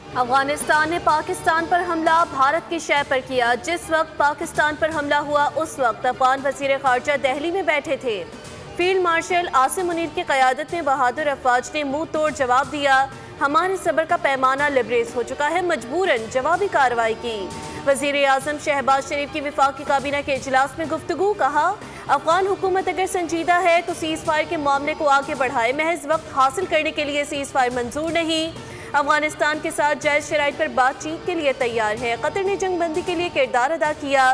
अफगानिस्तान ने पाकिस्तान पर हमला भारत की शय पर किया। जिस वक्त पाकिस्तान पर हमला हुआ उस वक्त अफगान वजीर खारजा दिल्ली में बैठे थे। फील्ड मार्शल आसिम मुनीर की क़यादत में बहादुर अफवाज ने मुंह तोड़ जवाब दिया। हमारे सब्र का पैमाना लबरेज हो चुका है, मजबूरन जवाबी कार्रवाई की। वजीर आजम शहबाज शरीफ की वफाकी काबीना के इजलास में गुफ्तगू। कहा, अफगान हुकूमत अगर संजीदा है तो सीज़ फायर के मामले को आगे बढ़ाए, महज वक्त हासिल करने के लिए सीज़ फायर मंजूर नहीं। अफगानिस्तान के साथ जायज़ शराइत पर बातचीत के लिए तैयार है। कतर ने जंगबंदी के लिए किरदार अदा किया।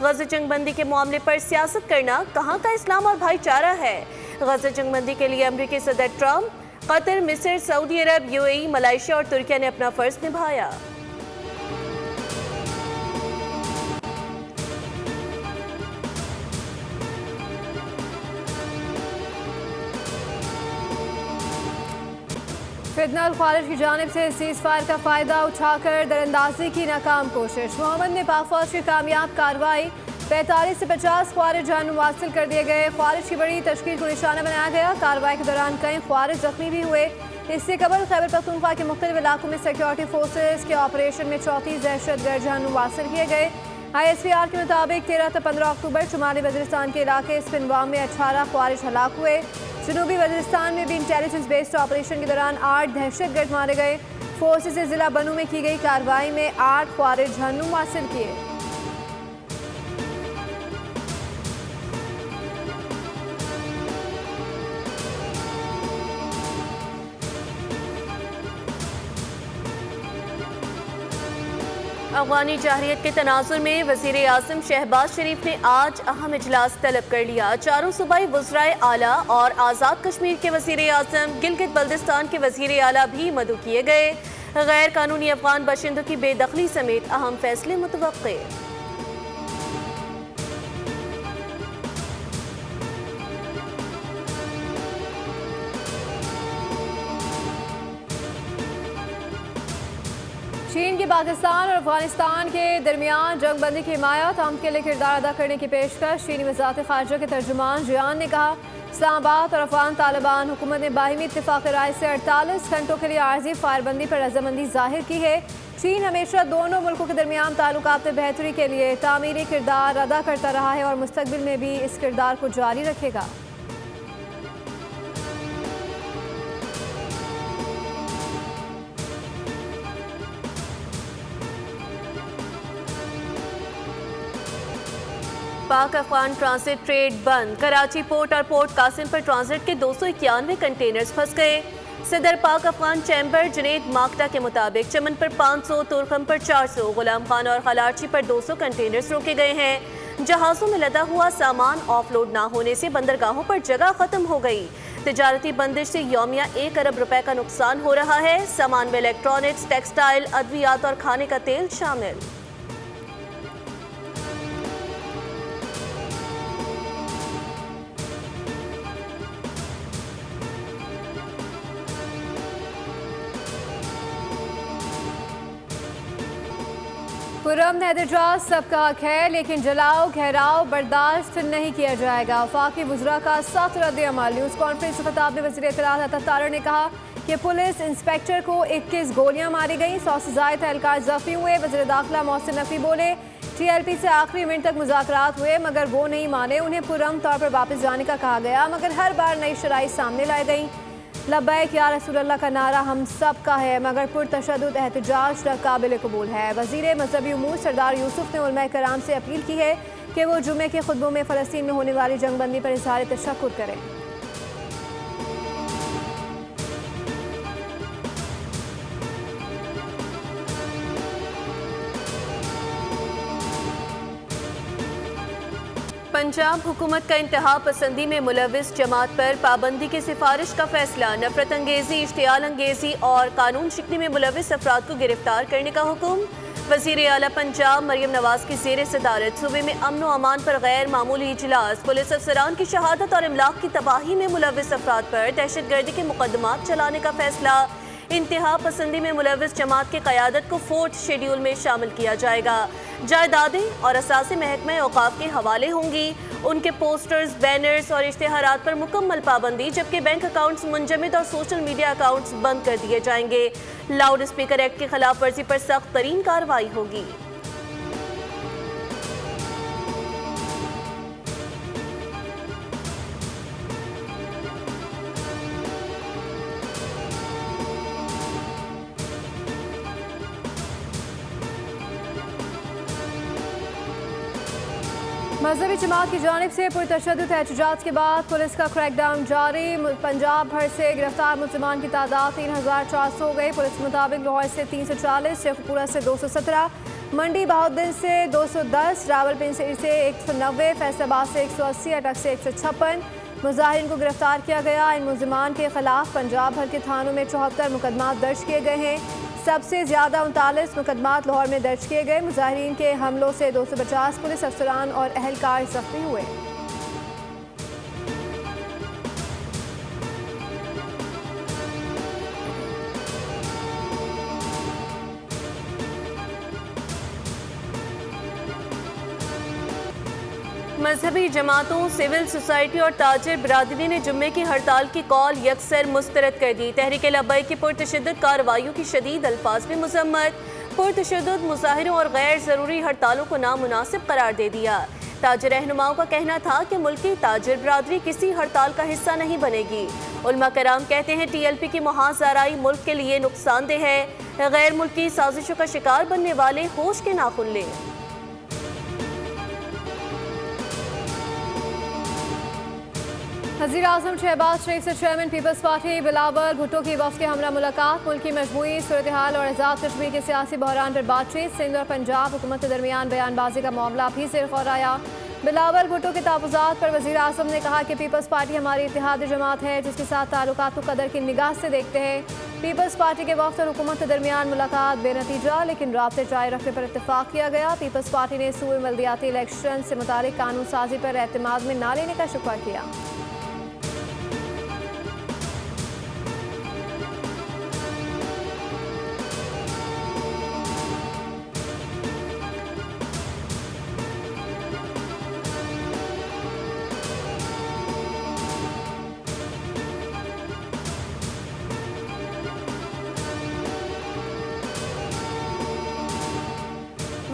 गज़ा जंगबंदी के मामले पर सियासत करना कहाँ का इस्लाम और भाईचारा है। गज़ा जंगबंदी के लिए अमरीकी सदर ट्रंप, कतर, मिस्र, सऊदी अरब, यूएई, मलेशिया और तुर्किया ने अपना फर्ज निभाया। फितना खारिज की जानिब से सीज़ फायर का फ़ायदा उठाकर दरअंदाजी की नाकाम कोशिश। मोहम्मद में पाक फौज की कामयाब कार्रवाई, 45 से 50 ख्वारिज जान हासिल कर दिए गए। ख्वारिज की बड़ी तश्कील को निशाना बनाया गया। कार्रवाई के दौरान कई ख्वारिज जख्मी भी हुए। इससे कबल खैबर पख्तूनख्वा के मुख्तलिफ इलाकों में सिक्योरिटी फोर्सेज के ऑपरेशन में 34 दहशतगर्द जान हासिल किए गए। ISPR के मुताबिक 13 से 15 अक्टूबर शुमाली वज़ीरिस्तान के इलाके स्पिनवाम में 18 ख्वारिज हलाक हुए। जनूबी वज़ीरिस्तान में भी इंटेलिजेंस बेस्ड ऑपरेशन के दौरान 8 दहशतगर्द मारे गए। फोर्सेज से जिला बनू में की गई कार्रवाई में 8 ख्वारिज जहन्नुम हासिल किए। अफगानी जहरियत के तनाजुर में वज़ीर आज़म शहबाज शरीफ ने आज अहम इजलास तलब कर लिया। चारों सूबाई वज़राए आला और आज़ाद कश्मीर के वज़ीर आज़म, गिलगित बल्तिस्तान के वज़ीर आला भी मदऊ किए गए। गैर कानूनी अफगान बाशिंदों की बेदखली समेत अहम फैसले मुतवक्के। चीन की पाकिस्तान और अफगानिस्तान के दरमियान जंगबंदी की हिमायत, हम के लिए किरदार अदा करने की पेशकश। चीनी वज़ारत ख़ारजा के तर्जुमान जियान ने कहा, इस्लामाबाद और अफगान तालिबान हुकूमत ने बाहिमी इत्तेफाक राय से 48 घंटों के लिए आर्जी फायरबंदी पर रजामंदी जाहिर की है। चीन हमेशा दोनों मुल्कों के दरमियान ताल्लुकात में बेहतरी के लिए तामीरी किरदार अदा करता रहा है और मुस्तकबिल में भी इस किरदार को जारी रखेगा। पाक अफगान ट्रांसिट ट्रेड बंद। कराची पोर्ट और पोर्ट कासिम पर ट्रांसिट के 291 कंटेनर्स फंस गए। सदर पाक अफगान चैम्बर जुनेद माकटा के मुताबिक चमन पर 500, तुरखम पर 400, गुलाम खान और खलारची पर 200 कंटेनर्स रोके गए हैं। जहाज़ों में लदा हुआ सामान ऑफलोड ना होने से बंदरगाहों पर जगह खत्म हो गई। तिजारती बंदिश से यौमिया 1 अरब रुपए का नुकसान हो रहा है। सामान में इलेक्ट्रॉनिक्स, टेक्सटाइल, अद्वियात और खाने का तेल शामिल। पुरअमन एहतजाज सबका हक है, लेकिन जलाओ घेराव बर्दाश्त नहीं किया जाएगा। वफाकी वज़रा का सख्त रद्द-ए-अमल। न्यूज़ कॉन्फ्रेंस से खिताब में वज़ीर इत्तलात अता तारड़ ने कहा कि पुलिस इंस्पेक्टर को 21 गोलियां मारी गईं, 100 से ज़ायद एहलकार जख्मी हुए। वज़ीर दाखिला मोहसिन नकवी बोले, TLP से आखिरी मिनट तक मुज़ाकरात हुए मगर वो नहीं माने। उन्हें पुरअमन तौर पर वापस जाने का कहा गया मगर हर बार नई शराइत सामने लाई गई। लब्बैक या रसूल अल्लाह का नारा हम सब का है मगर पुरतशद्दुद एहतजाज काबिल कबूल है। वज़ीर मज़हबी उमूर सरदार यूसुफ ने उलमा कराम से अपील की है कि वो जुमे के खुतबों में फ़लस्तीन में होने वाली जंगबंदी पर इज़हार तशक्कुर करें। पंजाब हुकूमत का इंतहा पसंदी में मुलविस जमात पर पाबंदी की सिफारिश का फैसला। नफरत अंगेजी, इश्तियाल अंगेजी और कानून शिकनी में मुलविस अफराद को गिरफ्तार करने का हुक्म। वज़ीर आला पंजाब मरियम नवाज की ज़ेर सदारत सूबे में अमन व अमान पर गैर मामूली इजलास। पुलिस अफसरान की शहादत और इमलाक की तबाही में मुलविस अफराद पर दहशतगर्दी के मुकदमात चलाने का फैसला। इंतहा पसंदी में मुलविस जमात की क़यादत को 4th शेड्यूल में शामिल किया जाएगा। जायदादें और असासे महकमा औकाफ के हवाले होंगी। उनके पोस्टर्स, बैनर्स और इश्तेहारात पर मुकम्मल पाबंदी, जबकि बैंक अकाउंट्स मुंजमद और सोशल मीडिया अकाउंट्स बंद कर दिए जाएंगे। लाउड स्पीकर एक्ट की खिलाफ वर्जी पर सख्त तरीन कार्रवाई होगी। मजहबी जमात की जानिब से पुरतशद्दुद एहतजाज के बाद पुलिस का क्रैकडाउन जारी। पंजाब भर से गिरफ्तार मुसलमान की तादाद 3400 हो गई। पुलिस के मुताबिक लाहौर से 340, शेखपुरा से 217, मंडी बहाउद्दीन से 210, रावलपिंडी से 190, फैसलाबाद से 180, अटक से 156 मुजाहिरीन को गिरफ्तार किया गया। इन मुलजिमान के खिलाफ पंजाब भर के थानों में 74 मुकदमा दर्ज किए गए हैं। सबसे ज़्यादा 39 मुकदमात लाहौर में दर्ज किए गए। मुजाहिरीन के हमलों से 250 पुलिस अफसरान और अहलकार जख्मी हुए। मजहबी जमातों, सिविल सोसाइटी और ताजिर बिरादरी ने जुम्मे की हड़ताल की कॉल यकसर मुस्तरद कर दी। तहरीक लब्बैक की पुरतशद्दुद कार्रवाइयों की शदीद अल्फाज में मजम्मत। पुरतशद्दुद मुजाहिरों और गैर ज़रूरी हड़तालों को नामुनासिब करार दे दिया। ताजिर रहनुमाओं का कहना था कि मुल्की ताजिर बिरादरी किसी हड़ताल का हिस्सा नहीं बनेगी। उलमा कराम कहते हैं TLP की मुहाज़ाराई मुल्क के लिए नुकसानदेह है। गैर मुल्की साजिशों का शिकार बनने वाले होश के नाखुन लें। वज़ीर आज़म शहबाज शरीफ से चेयरमैन पीपल्स पार्टी बिलावल भुट्टो की वफ़द के हमरा मुलाकात। मुल्क की मजबूरी, सूरत हाल और आज़ाद कश्मीर के सियासी बहरान पर बातचीत। सिंध और पंजाब हुकूमत के दरमियान बयानबाजी का मामला भी सिर खौराया। बिलावल भुट्टो के तहफ़्फ़ुज़ात पर वज़ीर आज़म ने कहा कि पीपल्स पार्टी हमारी इत्तेहादी जमात है जिसके साथ ताल्लुकात को कदर की निगाह से देखते हैं। पीपल्स पार्टी के वफ़द और हुकूमत के दरमियान मुलाकात बेनतीजा, लेकिन राब्ते जारी रखने पर इत्तेफाक किया गया। पीपल्स पार्टी ने सूबे बल्दियाती इलेक्शन से मुतालिक कानून साजी पर एतमाद में ना लेने का शिकवा किया।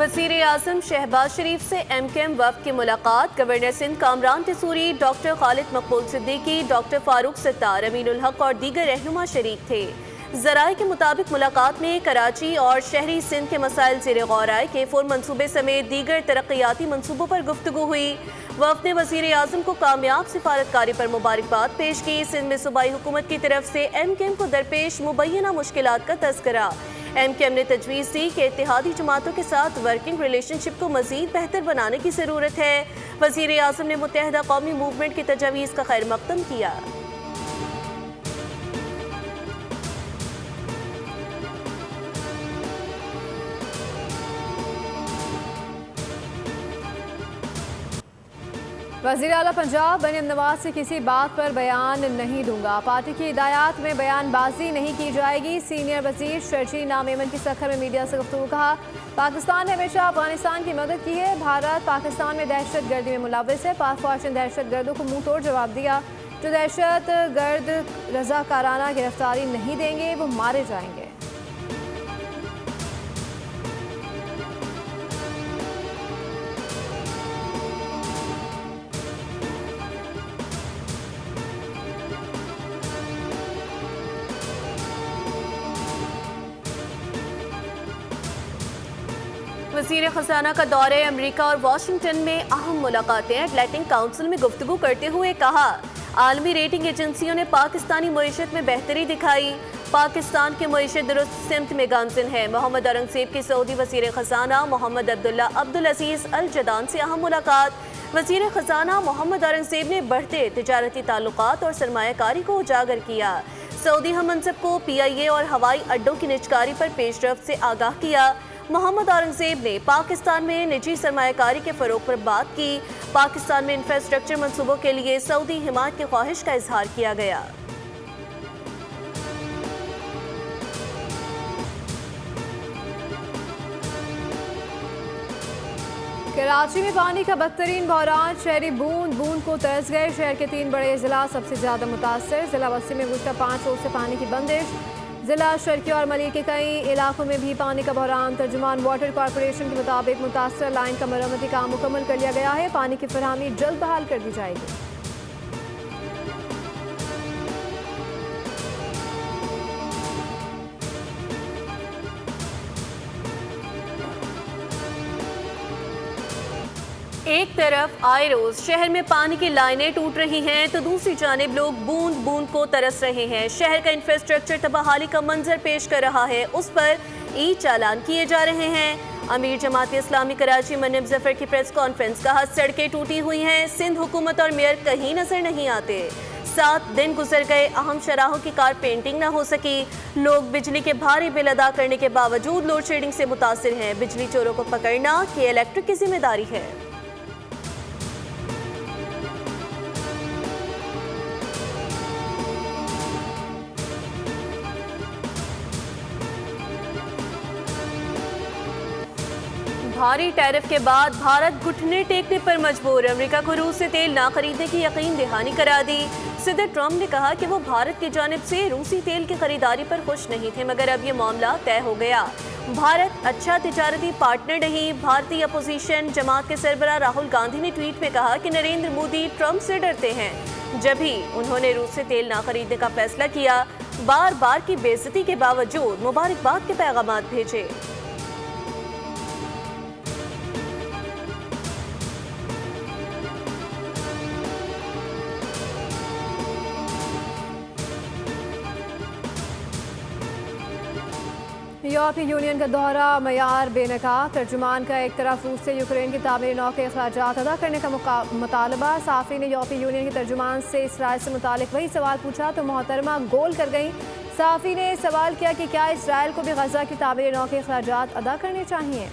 वज़ीर आज़म शहबाज शरीफ से MKM वफ़द की मुलाकात। गवर्नर सिंध कामरान तिसूरी, डॉक्टर खालिद मकबूल सिद्दीकी, डॉक्टर फारूक सत्तार, अमीनुल हक और दीगर रहनुमा शरीक थे। ज़राए के मुताबिक मुलाकात में कराची और शहरी सिंध के मसाइल ज़ेर गौर आए। K4 मनसूबे समेत दीगर तरक्याती मनसूबों पर गुफ्तगू हुई। वफ़द ने वज़ीर आज़म को कामयाब सिफारतकारी पर मुबारकबाद पेश की। सिंध में सूबाई हुकूमत की तरफ से MKM को दरपेश मुबैना मुश्किलात का तज़किरा। MKM ने तजवीज़ दी कि इत्तेहादी जमातों के साथ वर्किंग रिलेशनशिप को मज़ीद बेहतर बनाने की ज़रूरत है। वज़ीर आज़म ने मुत्तहदा कौमी मूवमेंट की तजवीज़ का खैर मक़दम किया। वज़ीर आला पंजाब बनीम नवाज से किसी बात पर बयान नहीं दूंगा। पार्टी की हिदायत में बयानबाजी नहीं की जाएगी। सीनियर वज़ीर शर्जील नामेमन की सखर में मीडिया से गुफ्तगू। कहा, पाकिस्तान ने हमेशा अफगानिस्तान की मदद की है। भारत पाकिस्तान में दहशत गर्दी में मुलव्वस है। पाक फौज ने दहशत गर्दों को मुंह तोड़ जवाब दिया। जो दहशत गर्द रज़ाकाराना गिरफ्तारी नहीं देंगे वो मारे जाएंगे। वज़ीर ख़ज़ाना का दौरे अमेरिका और वाशिंगटन में अहम मुलाकातें। एटलांटिक काउंसिल में गुफ्तगू करते हुए कहा, आलमी रेटिंग एजेंसियों ने पाकिस्तानी मईशत में बेहतरी दिखाई। पाकिस्तान की मईशत दुरुस्त सिमत में गामज़िन है। मोहम्मद औरंगज़ेब की सऊदी वज़ीर ख़ज़ाना मोहम्मद अब्दुल्ला अब्दुल अज़ीज़ अल जदान से अहम मुलाकात। वज़ीर ख़ज़ाना मोहम्मद औरंगज़ेब ने बढ़ते तिजारती ताल्लुकात और सरमायाकारी को उजागर किया। सऊदी हम मनसब को PIA और हवाई अड्डों की निजकारी पर पेशरफ्त से आगाह किया। मोहम्मद औरंगज़ेब ने पाकिस्तान में निजी सरमायाकारी के फ़रोग़ पर बात की। पाकिस्तान में इंफ्रास्ट्रक्चर मनसूबों के लिए सऊदी हिमायत की ख्वाहिश का इजहार किया गया। कराची में पानी का बदतरीन बहरान, शहरी बूंद बूंद को तरस गए। शहर के 3 बड़े जिला सबसे ज्यादा मुतासर। जिला वसी में गुज़श्ता 5 रोज से पानी की बंदिश। जिला शर्की और मलिक के कई इलाकों में भी पानी का बहरान। तर्जुमान वाटर कॉरपोरेशन के मुताबिक मुतासर लाइन का मरम्मती काम मुकम्मल कर लिया गया है। पानी की फरहमी जल्द बहाल कर दी जाएगी। एक तरफ आए रोज शहर में पानी की लाइनें टूट रही हैं तो दूसरी जानिब लोग बूंद बूंद को तरस रहे हैं। शहर का इंफ्रास्ट्रक्चर तबाहाली का मंजर पेश कर रहा है, उस पर ई चालान किए जा रहे हैं। अमीर जमात इस्लामी कराची मनिब जफर की प्रेस कॉन्फ्रेंस, कहा सड़कें टूटी हुई हैं, सिंध हुकूमत और मेयर कहीं नजर नहीं आते। 7 दिन गुजर गए, अहम शराहों की कार पेंटिंग न हो सकी। लोग बिजली के भारी बिल अदा करने के बावजूद लोड शेडिंग से मुतासिर हैं। बिजली चोरों को पकड़ना के इलेक्ट्रिक की जिम्मेदारी है। भारी टैरिफ के बाद भारत घुटने टेकने पर मजबूर। अमेरिका को रूस से तेल ना खरीदने की यकीन दहानी करा दी। सदर ट्रंप ने कहा कि वो भारत की जानिब से रूसी तेल की खरीदारी पर खुश नहीं थे, मगर अब ये मामला तय हो गया। भारत अच्छा तिजारती पार्टनर नहीं। भारतीय अपोजिशन जमात के सरबराह राहुल गांधी ने ट्वीट में कहा कि नरेंद्र मोदी ट्रंप से डरते हैं, जब भी उन्होंने रूस से तेल ना खरीदने का फैसला किया। बार बार की बेइज्जती के बावजूद मुबारकबाद के पैगाम भेजे। यूरोपीय यूनियन का दौरा मयार बेनकाब। तर्जुमान का एक तरफ रूस से यूक्रेन की तामीर नौ के अखराजात अदा करने का मुतालबा। साफी ने यूरोपीय यूनियन के तर्जुमान से इसराइल से मुतालिक वही सवाल पूछा तो मोहतरमा गोल कर गई। साफी ने सवाल किया कि क्या इसराइल को भी गजा की तामीर नौ के अखराजात अदा करने चाहिए।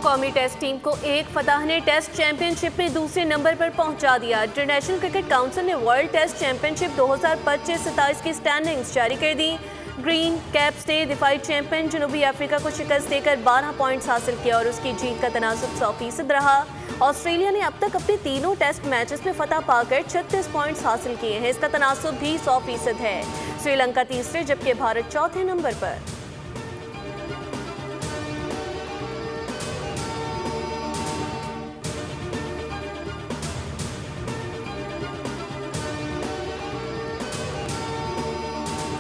कौमी टेस्ट टीम को एक फतह ने टेस्ट चैंपियनशिप में दूसरे नंबर पर पहुंचा दिया। इंटरनेशनल क्रिकेट काउंसिल ने वर्ल्ड टेस्ट चैंपियनशिप 2025-27 की स्टैंडिंग्स जारी कर दी। ग्रीन कैप्स ने दिफाई चैंपियन जनूबी अफ्रीका को शिकस्त देकर 12 पॉइंट्स हासिल किया और उसकी जीत का तनासुब 100% रहा। ऑस्ट्रेलिया ने अब तक अपने तीनों टेस्ट मैचेस में फतह पाकर 36 पॉइंट्स हासिल किए हैं। इसका तनासुब भी 100% है। श्रीलंका तीसरे जबकि भारत चौथे नंबर पर।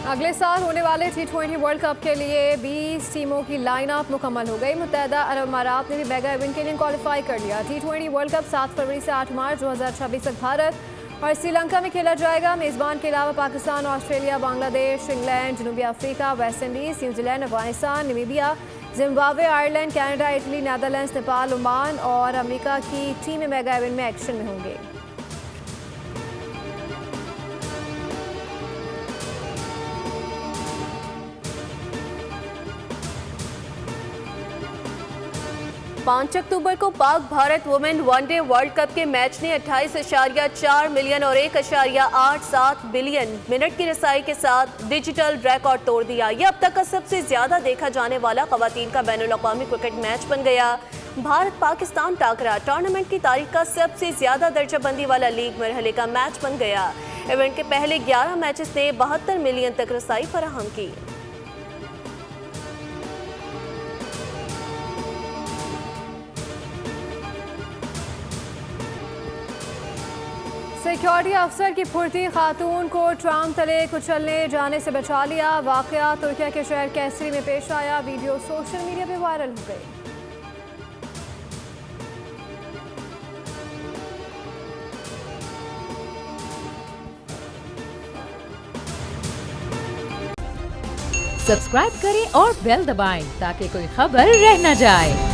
अगले साल होने वाले T20 वर्ल्ड कप के लिए 20 टीमों की लाइनअप मुकम्मल हो गई। मुत्तहदा अरब अमारात ने भी मेगा इवेंट के लिए क्वालिफाई कर लिया। T20 वर्ल्ड कप 7 फरवरी से 8 मार्च 2026 तक भारत और श्रीलंका में खेला जाएगा। मेज़बान के अलावा पाकिस्तान, ऑस्ट्रेलिया, बांग्लादेश, इंग्लैंड, जनूबी Africa, West Indies, New Zealand, Afghanistan, Namibia, Zimbabwe, Ireland, Canada, Italy, Netherlands, Nepal, Oman और अमेरिका की टीमें मेगा इवेंट में एक्शन में होंगे। पाँच अक्टूबर को Pak Bharat women one day world cup के मैच ने 28.4 मिलियन और 1.87 बिलियन मिनट की रसाई के साथ डिजिटल रिकॉर्ड तोड़ दिया। यह अब तक का सबसे ज्यादा देखा जाने वाला खवातीन का बैनुल-अक़वामी क्रिकेट मैच बन गया। भारत पाकिस्तान टाकरा टूर्नामेंट की तारीख का सबसे ज्यादा दर्जाबंदी वाला लीग मरहले का मैच बन गया। इवेंट के पहले 11 मैचेस ने 72 मिलियन तक रसाई फराहम की। सिक्योरिटी अफसर की फुर्ती खातून को ट्राम तले कुचलने जाने से बचा लिया। वाकया तुर्किया के शहर कैसरी में पेश आया। वीडियो सोशल मीडिया पे वायरल हो गई। सब्सक्राइब करें और बेल दबाएं ताकि कोई खबर रह न जाए।